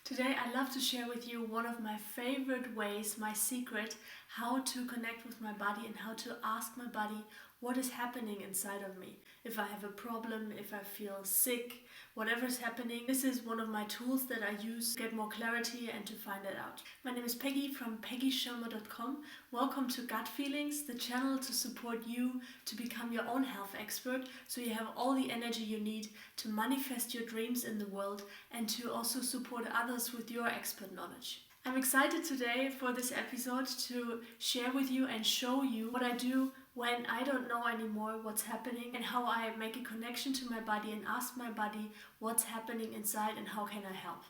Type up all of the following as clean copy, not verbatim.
Today I'd love to share with you one of my favorite ways, my secret, how to connect with my body and how to ask my body what is happening inside of me. If I have a problem, if I feel sick, whatever's happening, this is one of my tools that I use to get more clarity and to find it out. My name is Peggy from peggyschirmer.com. Welcome to Gut Feelings, the channel to support you to become your own health expert so you have all the energy you need to manifest your dreams in the world and to also support others with your expert knowledge. I'm excited today for this episode to share with you and show you what I do when I don't know anymore what's happening and how I make a connection to my body and ask my body what's happening inside and how can I help.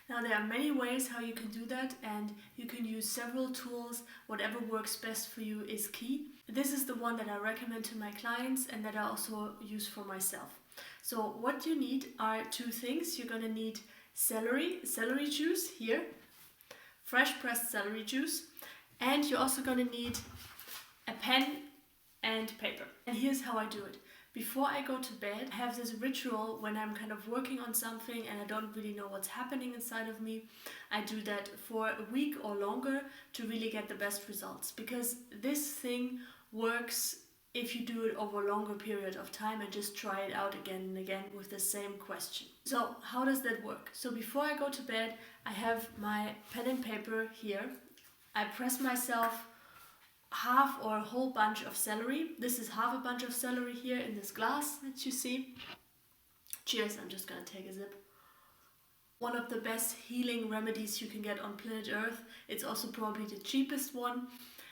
Now there are many ways how you can do that and you can use several tools. Whatever works best for you is key. This is the one that I recommend to my clients and that I also use for myself. So what you need are two things. You're going to need celery juice here, fresh pressed celery juice, and you're also going to need a pen and paper. And here's how I do it. Before I go to bed, I have this ritual when I'm kind of working on something and I don't really know what's happening inside of me. I do that for a week or longer to really get the best results, because this thing works if you do it over a longer period of time and just try it out again and again with the same question. So how does that work? So before I go to bed, I have my pen and paper here. I press myself half or a whole bunch of celery. This is half a bunch of celery here in this glass that you see. Cheers, I'm just gonna take a sip. One of the best healing remedies you can get on planet Earth. It's also probably the cheapest one.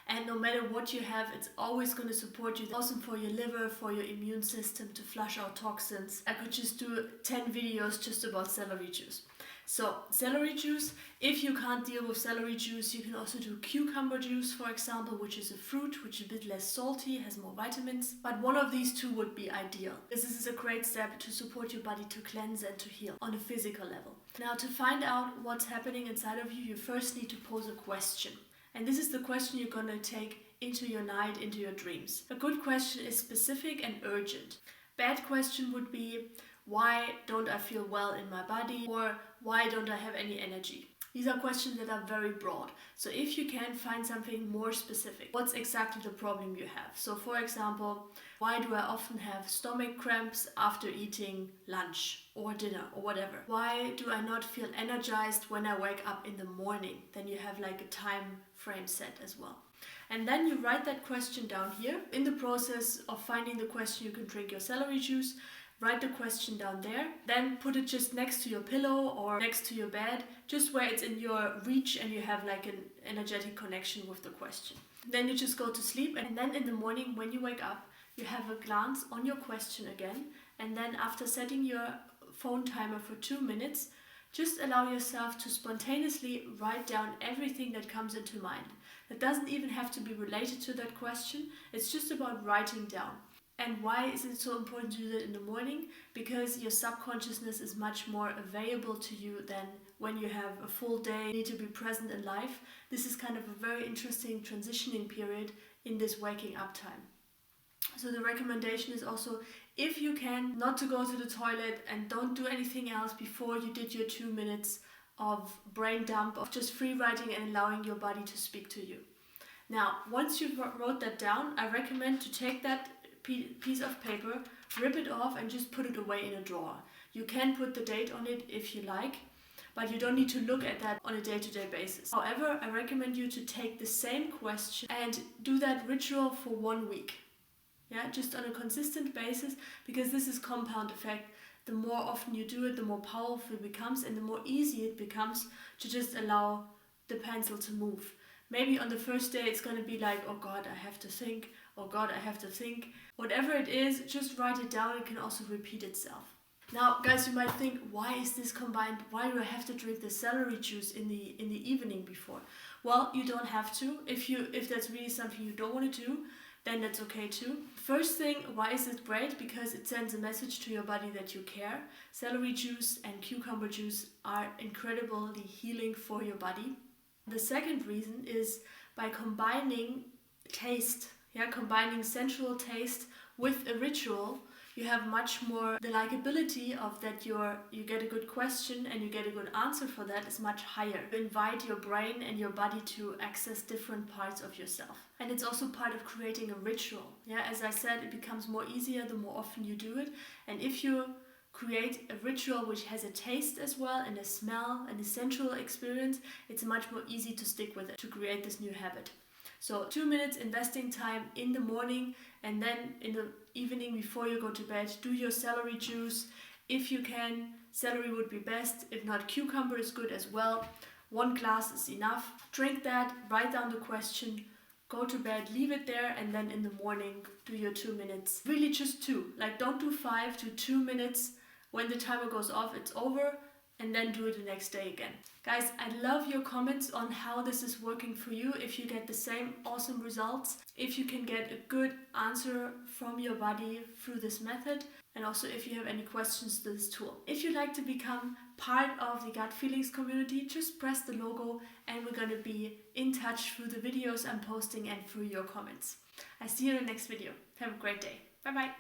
And no matter what you have, it's always going to support you. It's awesome for your liver, for your immune system to flush out toxins. I could just do 10 videos just about celery juice. So celery juice, if you can't deal with celery juice, you can also do cucumber juice, for example, which is a fruit, which is a bit less salty, has more vitamins. But one of these two would be ideal. This is a great step to support your body to cleanse and to heal on a physical level. Now, to find out what's happening inside of you, you first need to pose a question. And this is the question you're going to take into your night, into your dreams. A good question is specific and urgent. Bad question would be, why don't I feel well in my body? Or why don't I have any energy? These are questions that are very broad. So if you can find something more specific, what's exactly the problem you have? So for example, why do I often have stomach cramps after eating lunch or dinner or whatever? Why do I not feel energized when I wake up in the morning? Then you have like a time frame set as well. And then you write that question down here. In the process of finding the question, you can drink your celery juice. Write the question down there, then put it just next to your pillow or next to your bed, just where it's in your reach and you have like an energetic connection with the question. Then you just go to sleep, and then in the morning when you wake up, you have a glance on your question again, and then after setting your phone timer for 2 minutes, just allow yourself to spontaneously write down everything that comes into mind. It doesn't even have to be related to that question, it's just about writing down. And why is it so important to do that in the morning? Because your subconsciousness is much more available to you than when you have a full day, need to be present in life. This is kind of a very interesting transitioning period in this waking up time. So the recommendation is also, if you can, not to go to the toilet and don't do anything else before you did your 2 minutes of brain dump, of just free writing and allowing your body to speak to you. Now, once you wrote that down, I recommend to take that piece of paper, rip it off and just put it away in a drawer. You can put the date on it if you like, but you don't need to look at that on a day-to-day basis. However, I recommend you to take the same question and do that ritual for 1 week. Yeah, just on a consistent basis, because this is compound effect. The more often you do it, the more powerful it becomes and the more easy it becomes to just allow the pencil to move. Maybe on the first day it's going to be like, oh God, I have to think. Oh God, I have to think. Whatever it is, just write it down. It can also repeat itself. Now, guys, you might think, why is this combined? Why do I have to drink the celery juice in the evening before? Well, you don't have to. If that's really something you don't want to do, then that's okay too. First thing, why is it great? Because it sends a message to your body that you care. Celery juice and cucumber juice are incredibly healing for your body. The second reason is by combining taste. Combining sensual taste with a ritual, you have much more, the likability of that you get a good question and you get a good answer for that is much higher. You invite your brain and your body to access different parts of yourself. And it's also part of creating a ritual. Yeah, as I said, it becomes more easier the more often you do it. And if you create a ritual which has a taste as well and a smell and a sensual experience, it's much more easy to stick with it, to create this new habit. So 2 minutes investing time in the morning, and then in the evening before you go to bed, do your celery juice. If you can, celery would be best. If not, cucumber is good as well. 1 glass is enough. Drink that, write down the question, go to bed, leave it there, and then in the morning do your 2 minutes. Really just 2. Like, don't do 5 to 2 minutes. When the timer goes off, it's over, and then do it the next day again. Guys, I love your comments on how this is working for you, if you get the same awesome results, if you can get a good answer from your body through this method, and also if you have any questions to this tool. If you'd like to become part of the Gut Feelings community, just press the logo and we're going to be in touch through the videos I'm posting and through your comments. I see you in the next video. Have a great day. Bye bye.